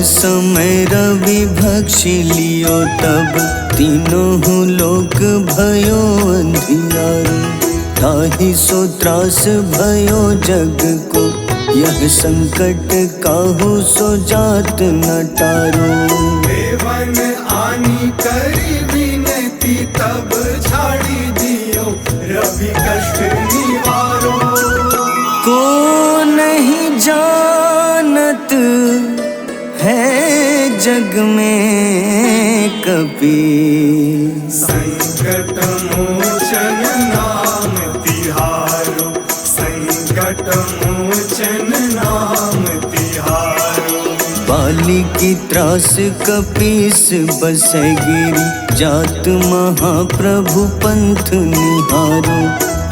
समय रवि भक्षि लियो तब तीनों लोक भयो अंधियारो। ताहि सो त्रास भयो जग को यह संकट काहू सो जात न टारो। देवन आनी करी विनती तब झाड़ी दियो रवि कष्ट निवारो। को नहीं जानत है जग में कपि संकट मोचन नाम तिहारो। संकट मोचन नाम तिहारो। बाली की त्रास कपीस बसै गिरी जात महाप्रभु पंथ निहारो।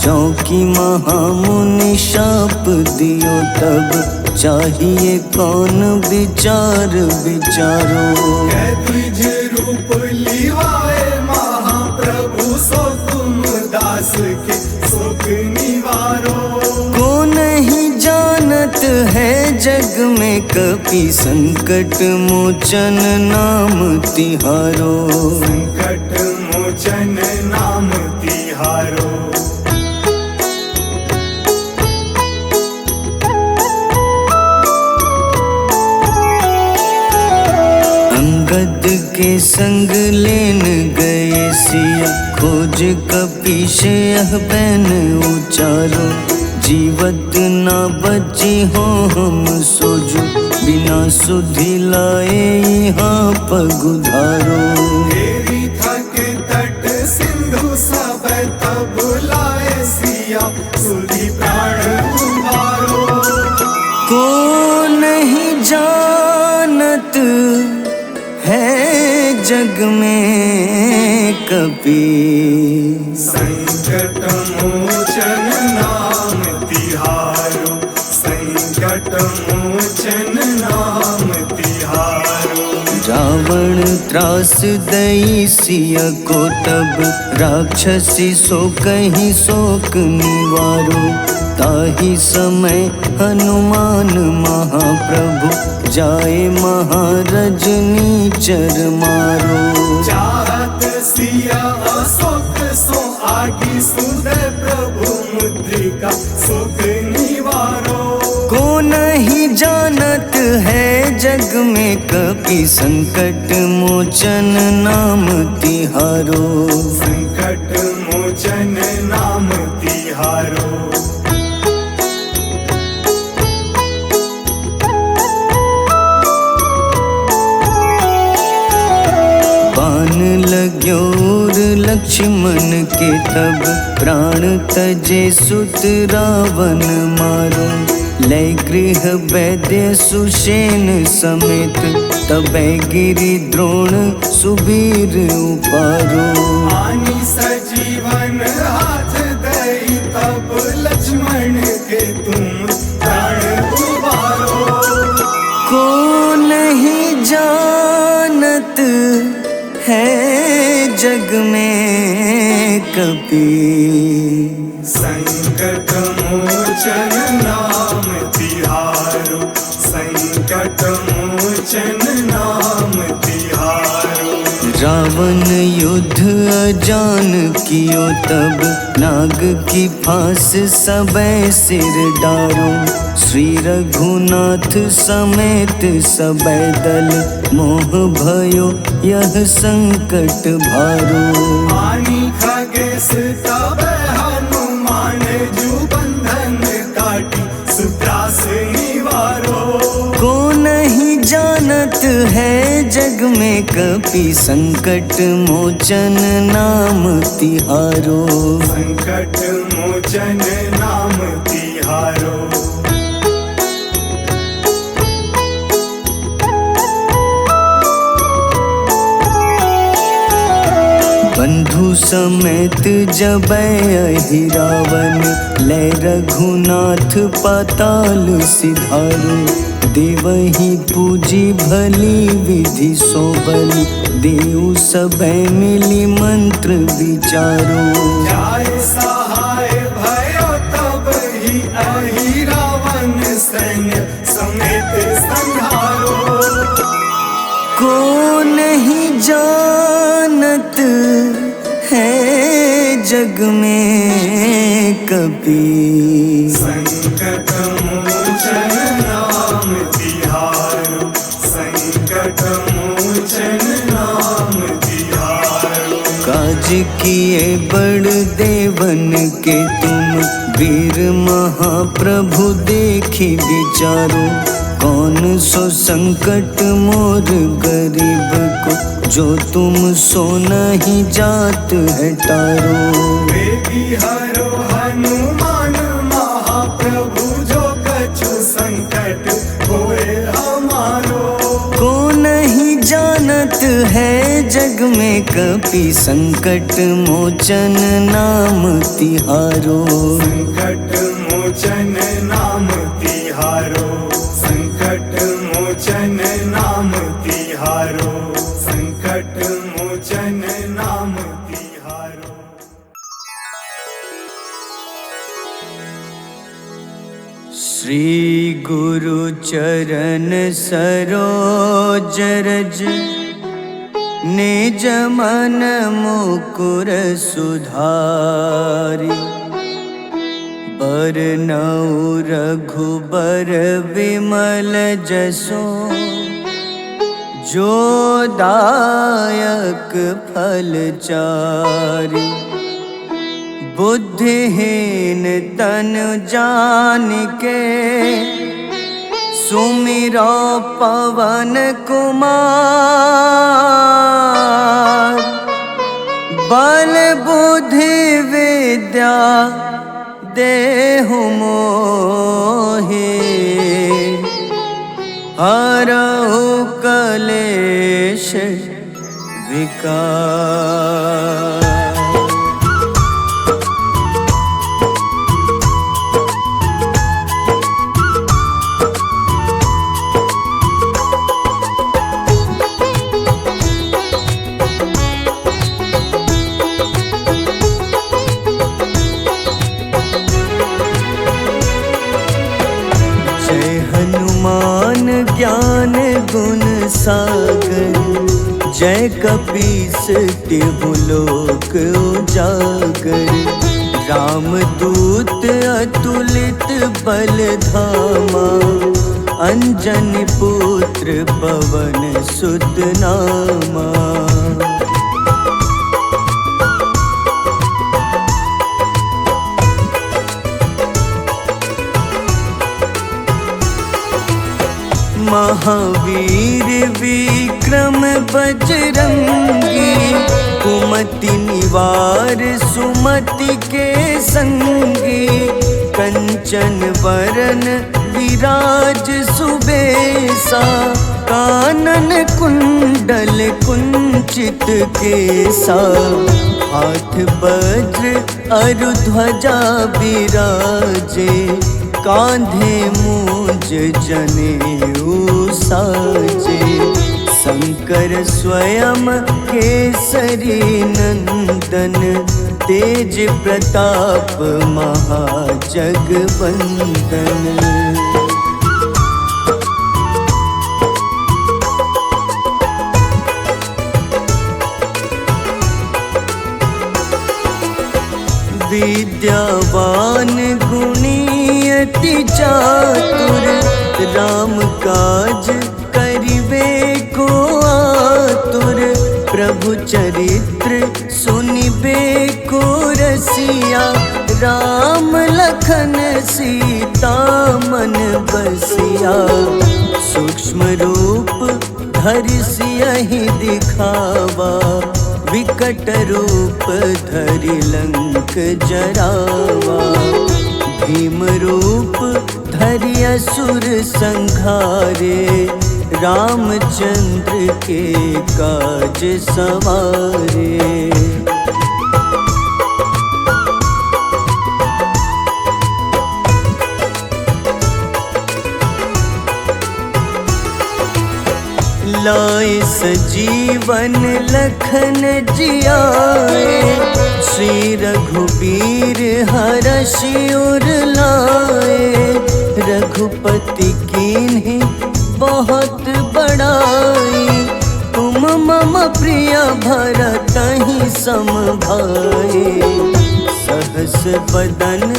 चौकी महामुनि शाप दियो तब चाहिए कौन विचार विचारो। द्विज रूप लिवाए महाप्रभु सो तुम दास के शोक निवारो। को नहीं जानत है जग में कपि संकट मोचन नाम तिहारो। संकट मोचन नाम तिहारो। अंगद के संग लेन गए सिया खोज कपीश यह बैन उचारो। जीवत ना बची हो हम सोजो बिना सुधि लाए यहाँ पगुधारो। तेरी थक तट सिंधु सब तब लाए सिया सुधि प्राण उबारो। को नहीं जानत है जग में कपि संकट मोचन नाम तिहारो। संकट मोचन नाम तिहारो। रावण त्रास दई सिया को तब राक्षसी सो कहीं शोक निवारो। ताहि समय हनुमान महाप्रभु जाए महारजनी चर मारो। चाहत सिया अशोक सो आगी सुदय प्रभु मुद्रिका सुख निवारो। को नहीं जानत है जग में कपि संकट मोचन नाम तिहारो। संकट मोचन नाम तिहारो। बाण लग्योर लक्ष्मण के तब प्राण तजे सुत रावण मारो। लय गृह वैद्य सुषेण समेत तबै गिरि द्रोण सुबीर उपारो। आनी सजीवन हाथ दई तब लक्ष्मण के तुम प्राण उबारो। को नहीं जानत है जग में कपि संकट मोचन नाम तिहारो। संकट मोचन नाम तिहारो। रावण युद्ध अजान कियो तब नाग की फांस सबै सिर डारो। श्री रघुनाथ समेत सबै दल मोह भयो यह संकट भारो। आनी खगेश तब हनुमान जू बंधन काटी सुत्रास निवारो। को नहीं जानत है जग में कपि संकट मोचन नाम तिहारो। संकट मोचन नाम तिहारो। बंधु समेत जबै अहि रावण लय रघुनाथ पाताल सिधारो। देवहि पूजी भली विधि सो बलि देव सबै मिली मंत्र विचारो। जाय सहाय भयो तब ही अहि रावण सैन्य समेत संहारो। को नहीं जानत है जग में कभी। संकट मोचन नाम तिहारो, संकट मोचन नाम तिहारो। काज किए बड़ देवन के तुम, वीर महाप्रभु देखी विचारो। कौन सो संकट मोर गरीब को, जो तुम सो नहीं जात है टारो। बेबी हरो हनुमान महाप्रभु, जो कछु संकट होए हमारो। को नहीं जानत है जग में कपि, संकट मोचन नाम तिहारो। संकट मोचन नाम तिहारो, संकट मोचन नाम तिहारो, संकट मोचन नाम तिहारो। श्री गुरु चरण सरोज रज, निज मन मुकुर सुधारि। बरनउँ रघुबर विमल जसो, जो दायक फल चारि। बुद्धिहीन तनु जानिके, सुमिरो पवन कुमार। बल बुद्धि विद्या देहु मोहि, हरहु कलेश विकार। ज्ञान गुण सागर, जय कपीस तिहु लोक उजागर। रामदूत अतुलित बल धामा, अंजनी पुत्र पवन सुत नामा। महावीर विक्रम बजरंगी, कुमति निवार सुमति के संगी। कंचन वरन विराज सुबेसा, कानन कुंडल कुंचित केसा। हाथ वज्र अरु ध्वजा बिराजे, कांधे मूंज जनेऊ साजे। शंकर स्वयं केसरी नंदन, तेज प्रताप महाजगवंदन। विद्यावान गुणी अति चातुर, राम काज करिबे को आतुर। प्रभु चरित्र सुनिबे को रसिया, राम लखन सीता मन बसिया। सूक्ष्म रूप धरि सियहि दिखावा, विकट रूप धरि लंक जरावा। भीम रूप धरि असुर संहारे, रामचंद्र के काज सवारे। लाए सजीवन लखन जियाए, श्री रघुबीर हरषि उर लाए। रघुपति कीन्ही बहुत बड़ाई, मम प्रिय भरतहि सम भाए। सहस बदन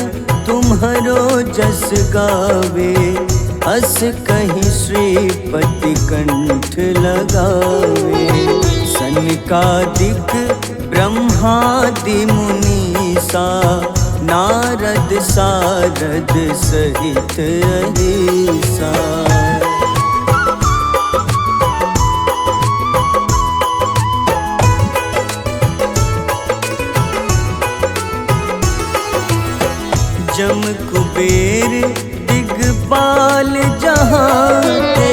तुम्हरो जस गावे, अस कहीं श्रीपति कंठ लगावे। सनकादिक ब्रह्मादि मुनीसा, नारद सारद सहित अहिसा। जम कुबेर दिगपाल जहाँते,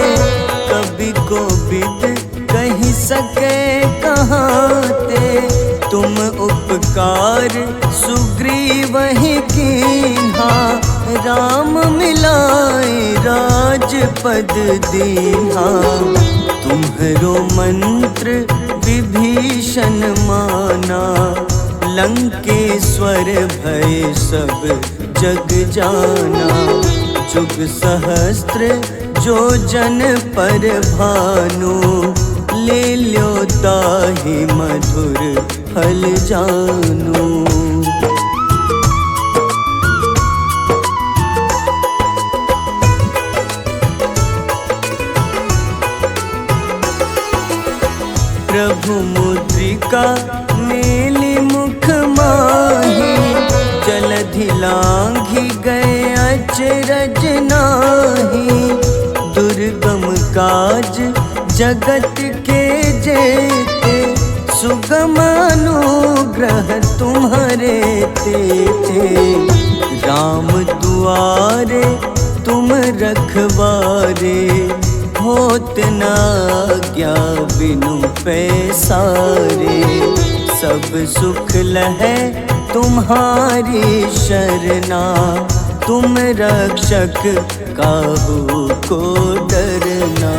कवि कोविद कही सके कहाँते। तुम उपकार सुग्रीवहि कीन्हा, राम मिलाए राजपद दीन्हा। तुम्हरो मंत्र विभीषण माना, लंकेश्वर भय सब जग जाना। जुग सहस्त्र जो जन पर भानु, ले ल्यो ताहि मधुर फल जानू। प्रभु मुद्रिका मेलि मुख माही, जलधि लांघि गए अचरज नाही। दुर्गम काज जगत के जेते, सुगम अनुग्रह तुम्हारे तेते। राम दुआरे तुम रखवारे, होत न आज्ञा बिनु पैसारे। सब सुख लहै तुम्हारी शरणा, तुम रक्षक काहू को डरना।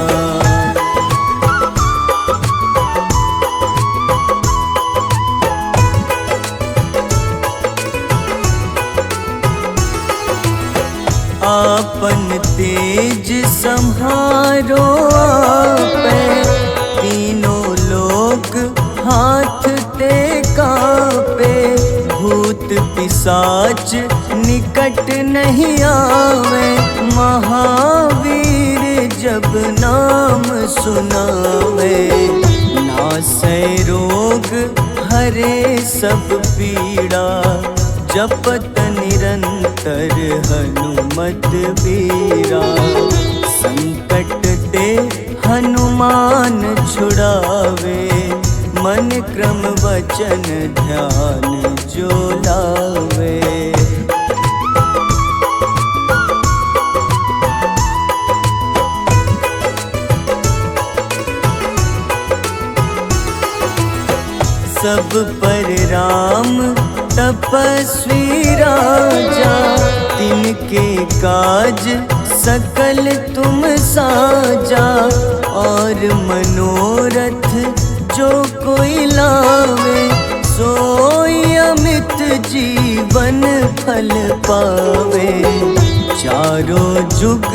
आपन तेज सम्हारो आपै, तीनों लोक हाथ ते कापे। भूत पिशाच निकट नहीं आवे, महावीर जब नाम सुनावे। नासै रोग हरे सब पीड़ा, जपत निरंतर हनुमत बीरा। संकट ते हनुमान छुड़ावे, मन क्रम वचन ध्यान जो लावे। सब पर राम तपस्वी राजा, तिनके काज सकल तुम साजा। और मनोरथ जो कोई लावे, सोई अमित जीवन फल पावे। चारों जुग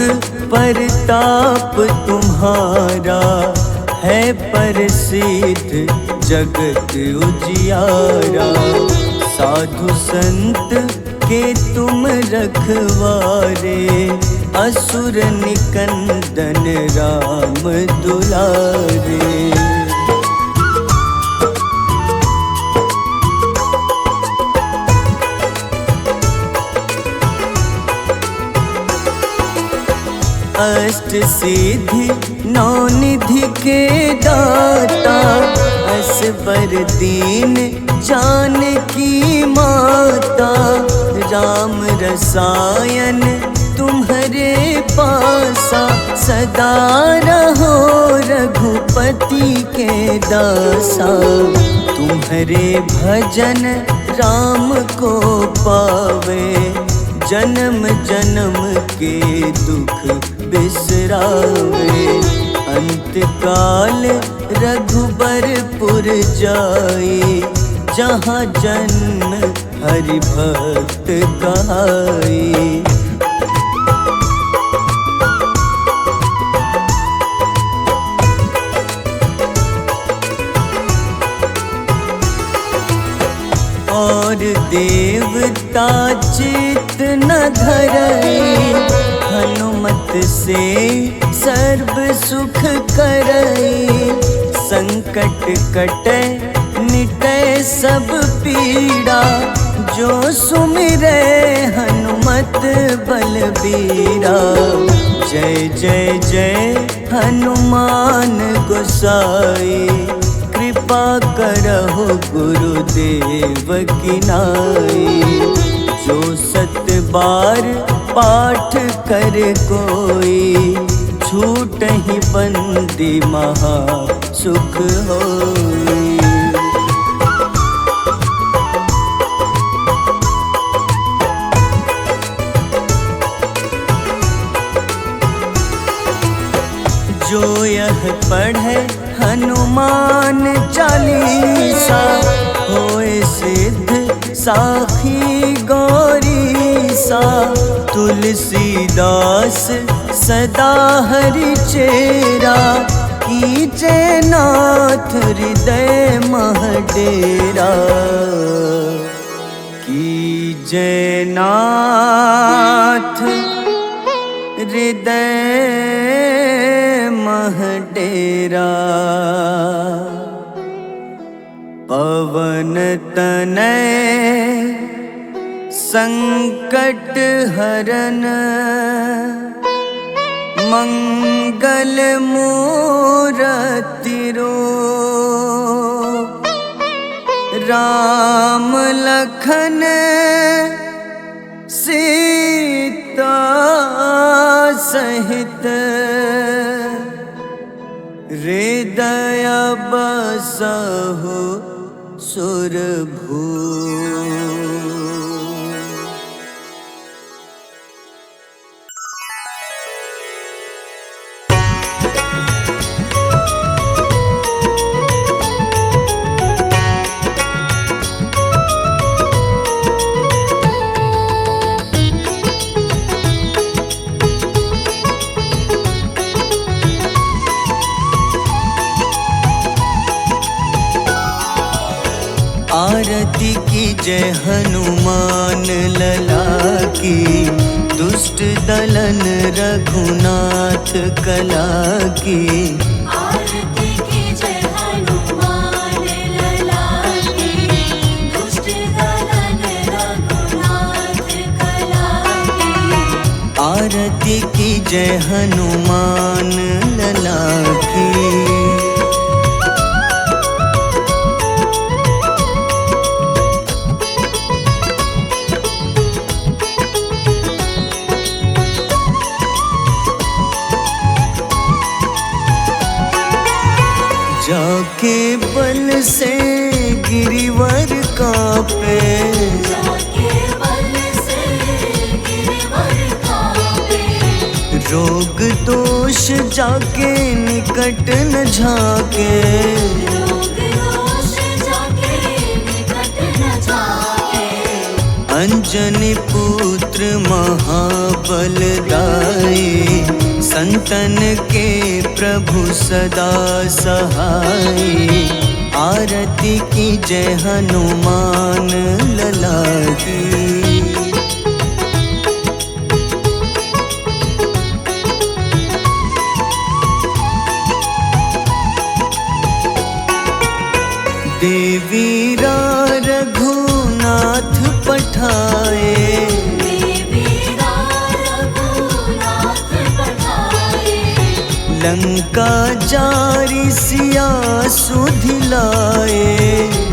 परताप तुम्हारा, है प्रसिद्ध जगत उजियारा। साधु संत के तुम रखवारे, असुर निकंदन राम दुलारे। अष्ट सिद्धि नौ निधि के दाता, असबर दीन जानकी माता। राम रसायन तुम्हारे पासा, सदा रहो रघुपति के दासा। तुम्हारे भजन राम को पावे, जन्म जन्म के दुख बिसरावे। अंत काल रघुबरपुर जाई, जहाँ जन्म हरि भक्त कहाई। और देवता चित न धरई, हनुमत से सर्व सुख करई। संकट कटे मिटे सब पीड़ा, जो सुमिरे हनुमत बलबीरा। जय जय जय हनुमान गोसाई, कृपा करहु गुरुदेव की नाई। जो 7 बार पाठ कर कोई, छूटहि बंदी महा सुख होई। जो यह पढ़े हनुमान चालीसा, होए सिद्ध साखी गौरीसा। तुलसीदास सदा हरि चेरा, कीजे नाथ हृदय मह डेरा। कीजे नाथ हृदय मह डेरा। पवन तनय संकट हरन, मंगल मूरति रूप। राम लखन सीता सहित, हृदय बसहु सुरभूप। आरती की जय हनुमान लला की, दुष्ट दलन रघुनाथ कला की। आरती की जय हनुमान लला की, दुष्ट दलन रघुनाथ कला की। आरती की जय हनुमान लला की। जाके बल से गिरिवर कांपे, जाके बल से गिरवर कांपे। रोग दोष जाके निकट न झाके। रोग दोष जाके निकट न जाके। अंजनी पुत्र महाबलदाई, संतन के प्रभु सदा सहाय। आरती की जय हनुमान लला की। देवीरा रघुनाथ पठाए, देवीरा रघुनाथ पठाए। लंका जारी सिया सुधिलाए।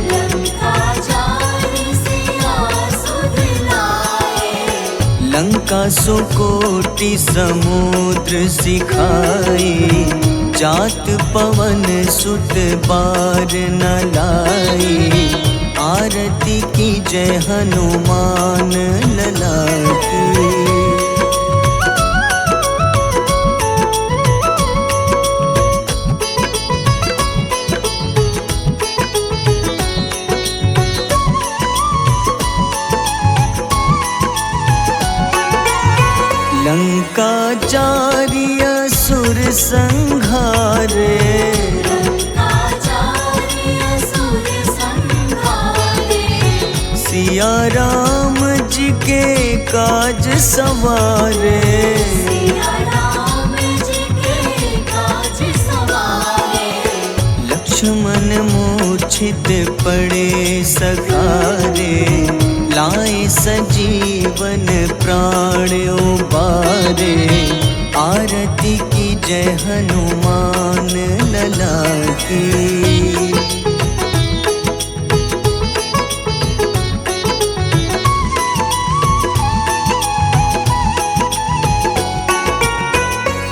लंका जारी सिया सुधिलाए। लंका सुकोटि समुद्र सिखाई, जात पवन सुत बार न लाई। आरती की जय हनुमान लला की। लंका जारी असुर संहारे। सिया राम जी के काज सवारे, सिया राम जी के काज सवारे। लक्ष्मण मूर्छित पड़े सखारे, लाए सजीवन प्राण उबारे। आरती की जय हनुमान लला की।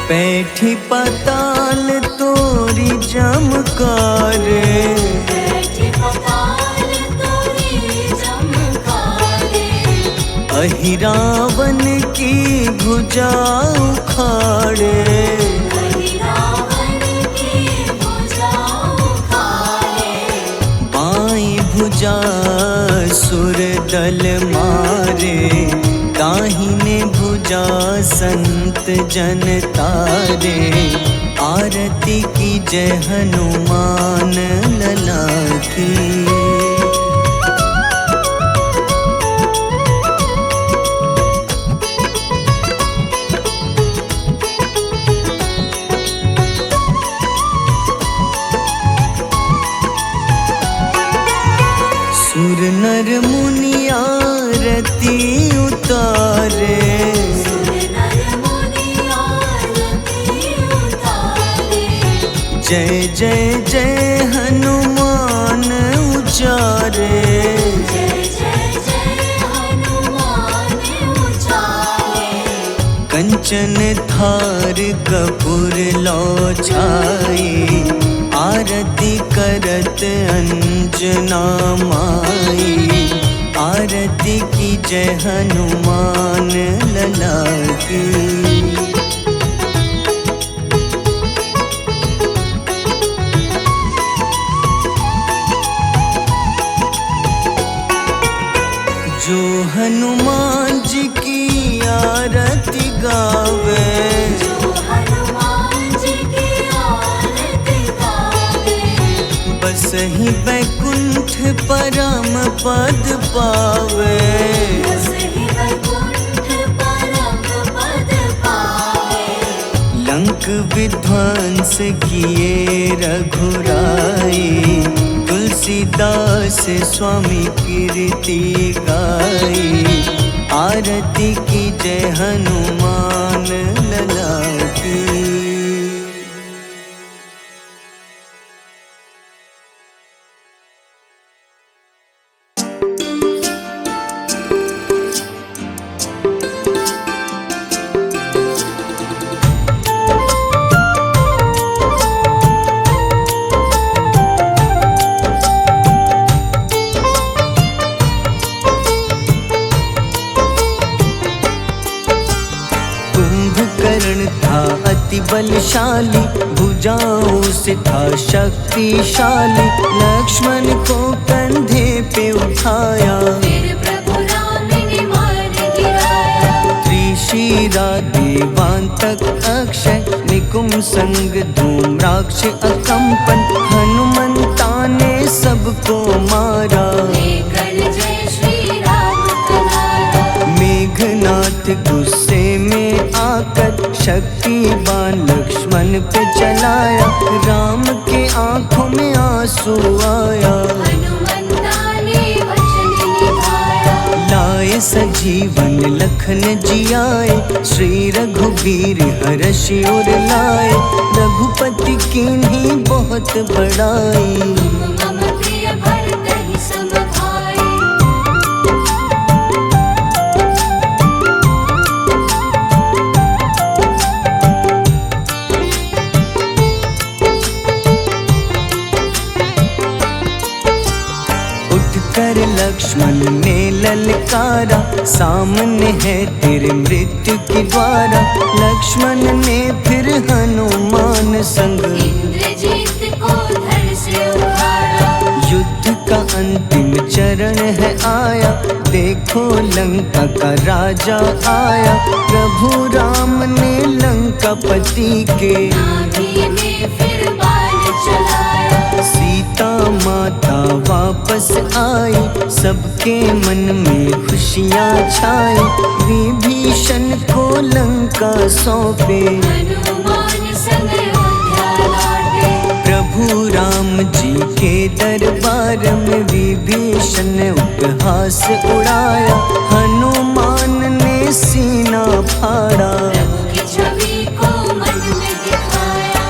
बैठी पाताल तोरी जमकारे, बैठी पाताल तोरी जमकारे। अहि रावण की भुजा उखाड़े, अहि रावण की भुजा उखाड़े। बाईं भुजा सुर दल मारे, दाहिने भुजा संत जन तारे। आरती की जय हनुमान लला की। सुर नर मुनि आरती उतारे, सुर नर मुनि आरती उतारे। जय जय जय हनुमान उचारे। जय जय जय हनुमान उचारे। कंचन थार कपूर लो छाई, आरती करत अंजना माई। आरती की जय हनुमान लला की। जो हनुमान जी की आरती गावे, जो हनुमान जी की आरती गावे। बस ही बैकुंठ परम पद पावे। बस ही वैकुंठ परम पद पावे। लंक विध्वंस किए रघुराई, तुलसीदास स्वामी कीर्ति गाई। आरती की जय हनुमान लला की। अति बलशाली, भुजाओं से था शक्तिशाली। लक्ष्मण को कंधे पे उठाया, फिर प्रभु राम ने मार गिराया। त्रिशिरा देवांतक अक्षय, निकुम संग धूम्राक्ष अकंपन। हनुमंता ने सबको मारा, लेकर जय श्री राम कनारा। मेघनाथ गुस्से में आकर शक्तिवान लक्ष्मण पे चलाया। राम के आंखों में आंसू आया, हनुमंता ने वचन निभाया। लाए सजीवन लखन जियाए, श्री रघुबीर हर्षि उर लाए। रघुपति कीन्ही बहुत बड़ाई, मम प्रिय भरत ही सम भाई। उठकर लक्ष्मण ने ललकारा, सामने है तेरे मृत्यु की द्वारा। लक्ष्मण ने फिर हनुमान संग इंद्रजीत को धड़ से उखाड़ा। युद्ध का अंतिम चरण है आया, देखो लंका का राजा आया। प्रभु राम ने लंकापति के नाभि में फिर बाण चलाया। सीता माता वापस आई, सबके मन में खुशियाँ छाई। विभीषण को लंका सौंपे, हनुमान संग अयोध्या लौटे। प्रभु राम जी के दरबार में विभीषण ने उपहास उड़ाया। हनुमान ने सीना फाड़ा, प्रभु की छवि को मन में दिखाया।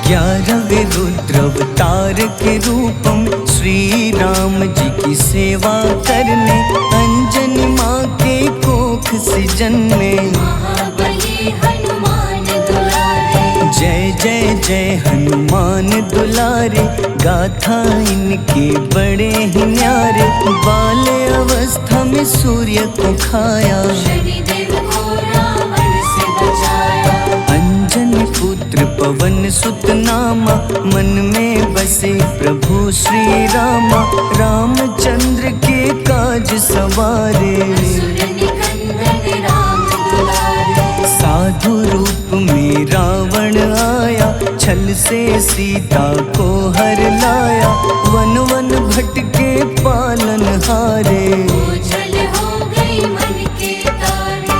ग्यारहवें रुद्र अवतार के रूप में श्री राम जी की सेवा करने अंजनी माँ के कोख से जन्मे। महाबली हनुमान दुलारे, जय जय जय हनुमान दुलारे, गाथा इनके बड़े ही न्यारे। बाल्य अवस्था में सूर्य को खाया, शनिदेव को रावण से बचाया। अंजनी पुत्र पवन सुत नामा, मन में बसे प्रभु श्री रामा। रामचंद्र के काज सवारे, असुर निकंदन राम दुलारे। साधु रूप में रावण आया, छल से सीता को हर लाया। वन वन भटके पालन हारे, ओझल हो गई मन के तारे।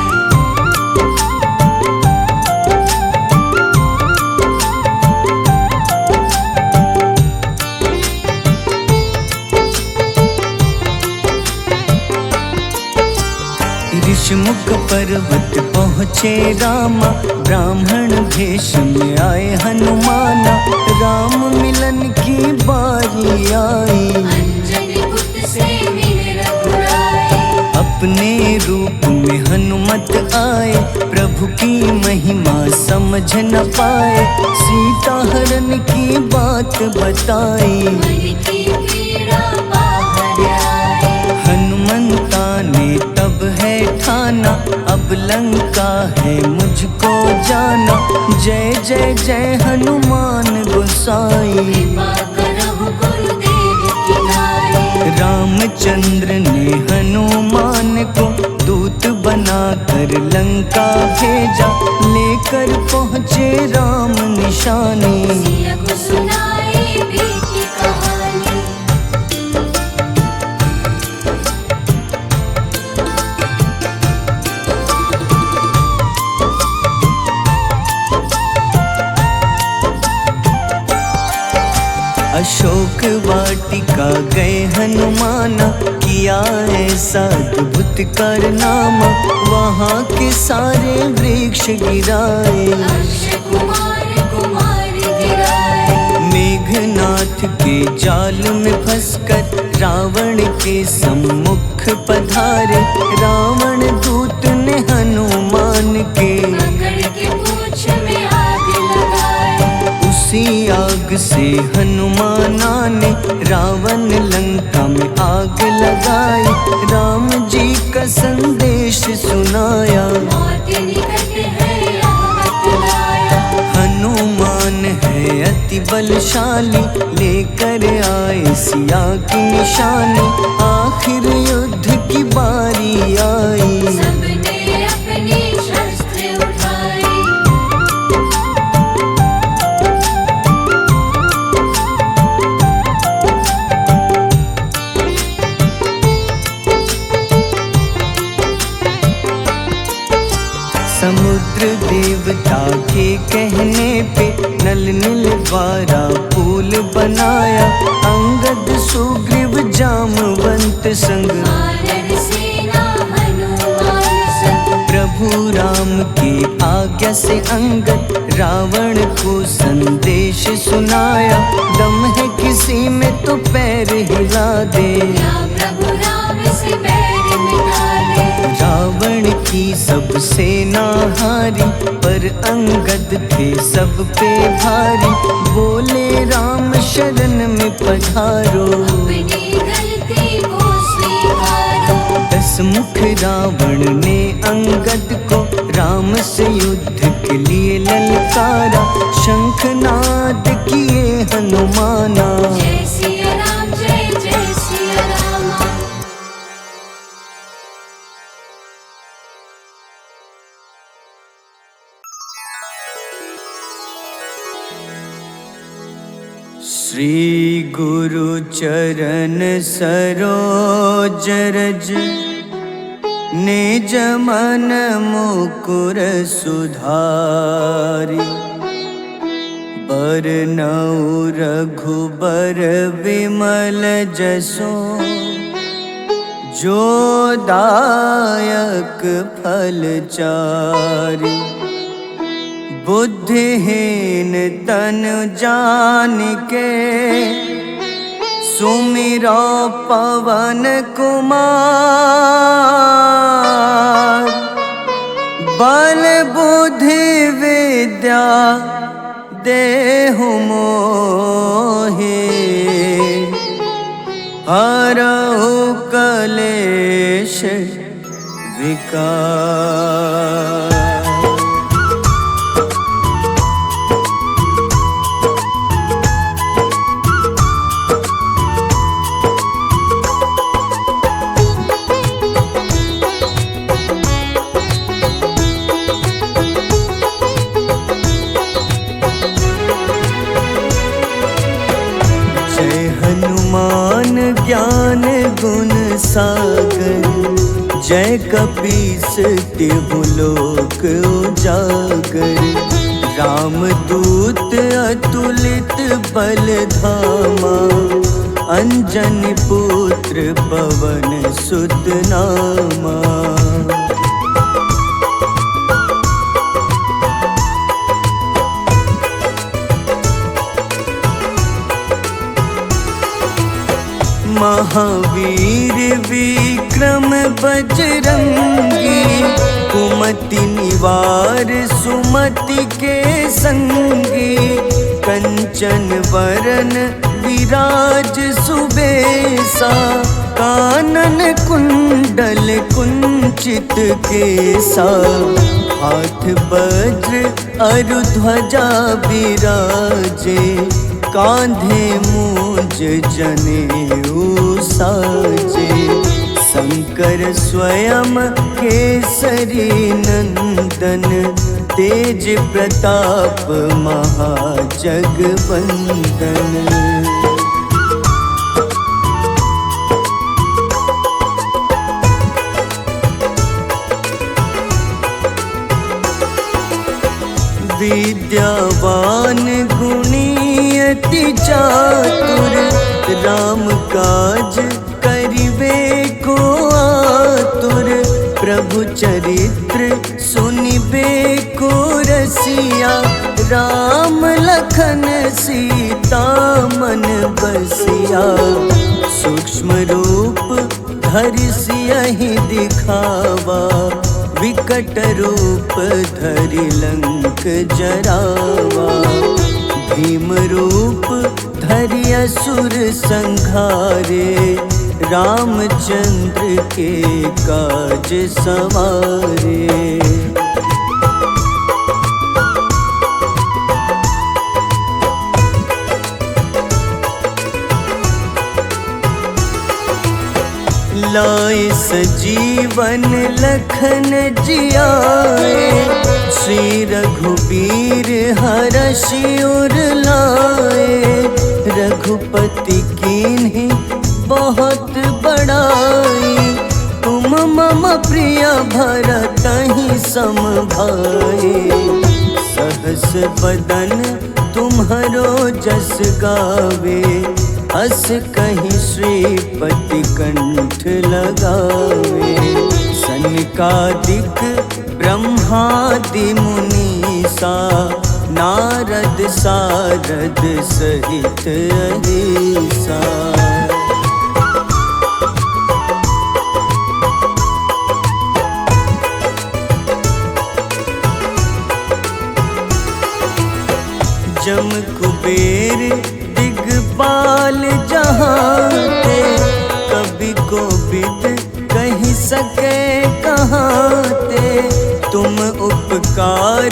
ऋषमुख पर्वत पहुँचे रामा, ब्राह्मण भेष में आए हनुमाना। राम मिलन की बारी आई, अंजनी पुत्र से मिले रघुराई। अपने रूप में हनुमत आए, प्रभु की महिमा समझ न पाए। सीता हरण की बात बताई, मन की पीड़ा बाहर आई। हनुमंता ने तब है ठाना, अब लंका है मुझको जाना। जय जय जय हनुमान गोसाई, कृपा करहु गुरुदेव की नाई। रामचंद्र ने हनुमान को दूत बनाकर लंका भेजा। लेकर पहुँचे राम निशानी, सिया को सुनाई बीती कहानी। अशोक वाटिका गए हनुमाना, किया ऐसा अद्भुत कारनामा। वहाँ के सारे वृक्ष गिराए, अक्षय कुमार कुमार गिराए। मेघनाथ के जाल में फंसकर रावण के सम्मुख पधारे। रावण दूत ने हनुमान के पकड़ के पूंछ में आग लगाए। उसी आग से हनुमाना ने रावण लंका में आग लगाई। राम जी का संदेश सुनाया, मौत निकट है यह बतलाया। हनुमान है अति बलशाली, लेकर आए सिया की निशानी। आखिर युद्ध की बारी आई, सबने अपनी शस्त्र उठाई। समुद्र देवता के कहने पे नल नील द्वारा पुल बनाया। अंगद सुग्रीव जामवंत संग, वानर सेना हनुमान संग। प्रभु राम की आज्ञा से अंगद रावण को संदेश सुनाया। दम है किसी में तो पैर हिला दे, या प्रभु राम से बैर मिटा दे। रावण की सब सेना हारी, पर अंगद थे सब पे भारी। बोले राम शरण में पधारो, अपनी गलती को स्वीकारो। 10 मुख रावण ने अंगद को राम से युद्ध के लिए ललकारा। शंखनाद किए हनुमाना, जय सिया राम जय जय सिया राम। श्री गुरु चरण सरोज रज निज मन मुकुर सुधारि बरनउँ रघुबर विमल जसो जो दायक फल चारि बुद्धिहीन तनु जानिके सुमिरो पवन कुमार बल बुद्धि विद्या देहु मोहि हरहु कलेश विकार। हनुमान ज्ञान गुण सागर जय कपीस तिहु लोक उजागर रामदूत अतुलित बल धामा अंजनी पुत्र पवन सुत नामा। महावीर विक्रम बजरंगी कुमति निवार सुमति के संगी कंचन वरन विराज सुबेसा कानन कुंडल कुंचित केसा हाथ वज्र अरु ध्वजा विराजे कांधे मूंज जनेऊ साजे शंकर स्वयं केसरी नंदन तेज प्रताप महाजगवंदन। विद्यावान गुणी अति चातुर राम काज करिबे को आतुर प्रभु चरित्र सुनिबे को रसिया राम लखन सीता मन बसिया सूक्ष्म रूप धरि सियहि दिखावा विकट रूप धरि लंक जरावा भीम रूप धरि असुर संहारे रामचंद्र के काज सवारे। लाए सजीवन लखन जियाए श्री रघुबीर हरषि उर लाए रघुपति कीन्ही बहुत बड़ाई तुम मम प्रिय भरतहि सम भाई सहस बदन तुम्हरो जस गावे अस कहीं श्रीपति कंठ लगावे सनकादिक ब्रह्मादि मुनीसा नारद सारद सहित अहिसा। जम कुबेर दिगपाल जहाते कभी को बिद कहीं सके कहाते तुम उपकार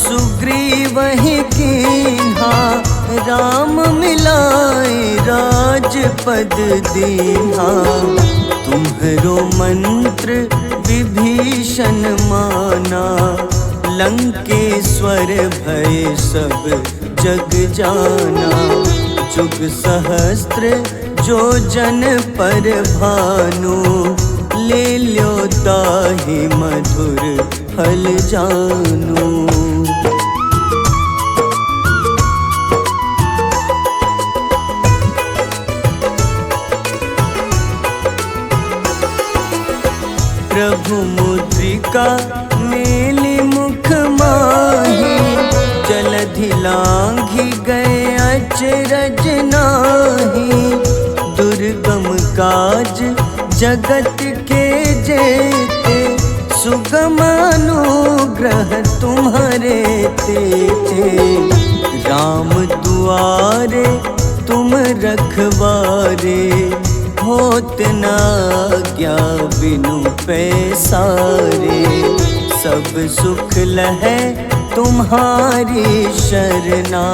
सुग्रीव ही कीन्हा राम मिलाए राजपद दीन्हा तुम्हरो मंत्र विभीषण माना लंकेश्वर भय सब जग जाना जुग सहस्त्र जो जन पर भानु, ले ल्यो ताहि मधुर फल जानू। प्रभु मुद्रिका मेली मुख माही, जलधि लांघि गए अचरज नाही। दुर्गम काज जगत के जेते, सुगम अनुग्रह तुम्हारे तेते। राम दुआरे तुम रखवारे, होत न आज्ञा बिनु पैसारे। सब सुख लहै तुम्हारी शरणा,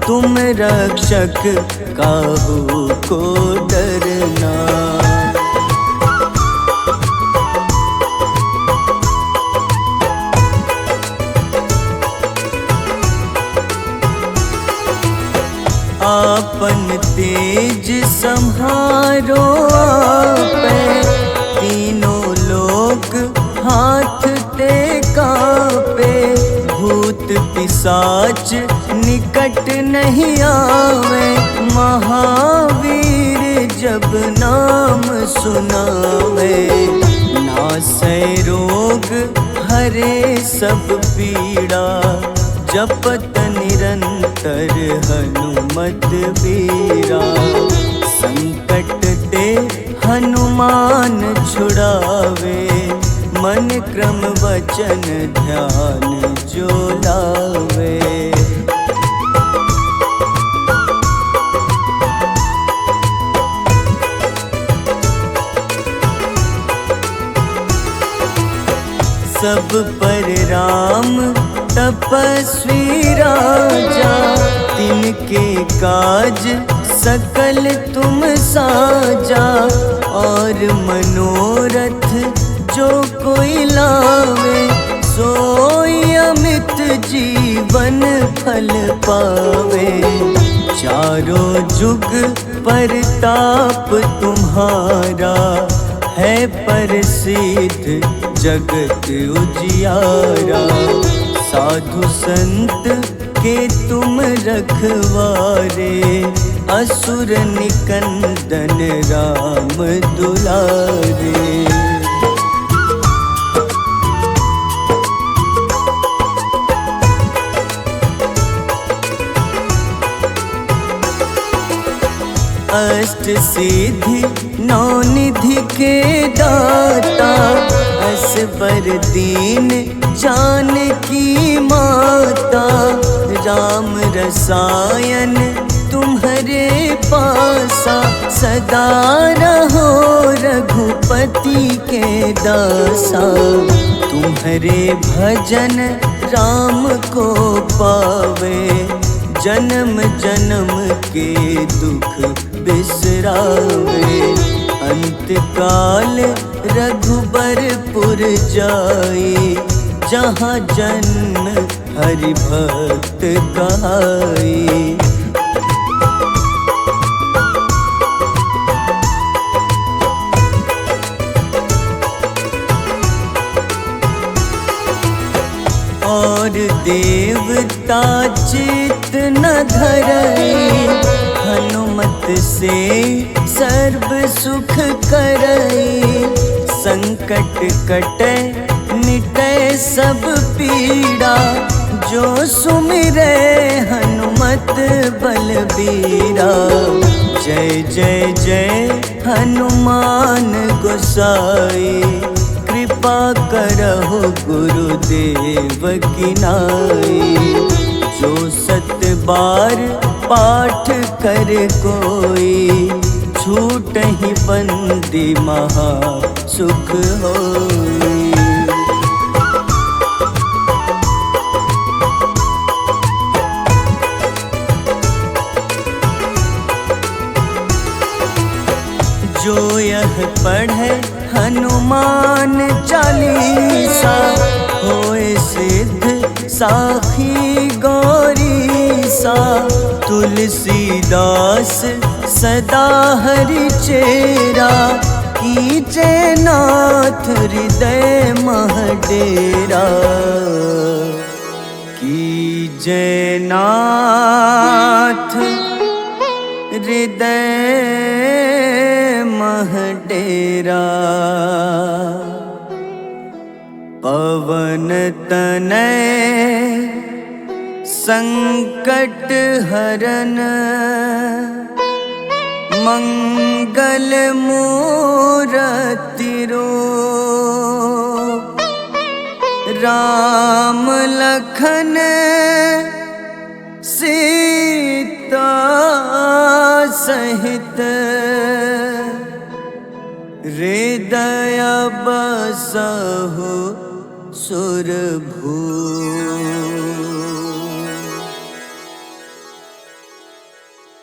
तुम रक्षक काहू को डरना। आपन तेज सम्हारो आपै, तीनों लोक हाथ ते कापे। भूत पिशाच निकट नहीं आवे, महावीर जब नाम सुनावे। नासै रोग हरे सब पीड़ा, जपत निरंतर हनुमत बीरा। संकट ते हनुमान छुड़ावे, मन क्रम वचन ध्यान जो लावे। सब पर राम तपस्वी राजा, तिनके काज सकल तुम साजा। और मनोरथ जो कोई लावे, सोई अमित जीवन फल पावे। चारों जुग परताप तुम्हारा, है प्रसिद्ध जगत उजियारा। साधु संत के तुम रखवारे, असुर निकंदन राम दुलारे। अष्ट सिद्धि नौ निधि के दाता, असबर दीन जानकी माता। राम रसायन तुम्हारे पासा, सदा रहो रघुपति के दासा। तुम्हारे भजन राम को पावे, जन्म जन्म के दुख बिसरावे। अंत काल रघुबरपुर जाई, जहाँ जन्म हरि भक्त कहाई। और देवता चित न धरई, हनुमत से सर्व सुख करई। संकट कटे मिटे सब पीड़ा, जो सुमिरे हनुमत बलबीरा। जय जय जय हनुमान गोसाई, कृपा करहु गुरुदेव की नाई। जो सत बार पाठ कर कोई, छूटहि बंदी महा सुख होई। जो यह पढ़े हनुमान चालीसा, होए सिद्ध साखी गौरी सा तुलसीदास सदा हरि चेरा, कीजे नाथ हृदय मह डेरा, कीजे नाथ हृदय मह डेरा। पवन तनय संकट हरन, मंगल मूरति रूप, राम लखन सीता सहित, हृदय बसहु सुरभूप।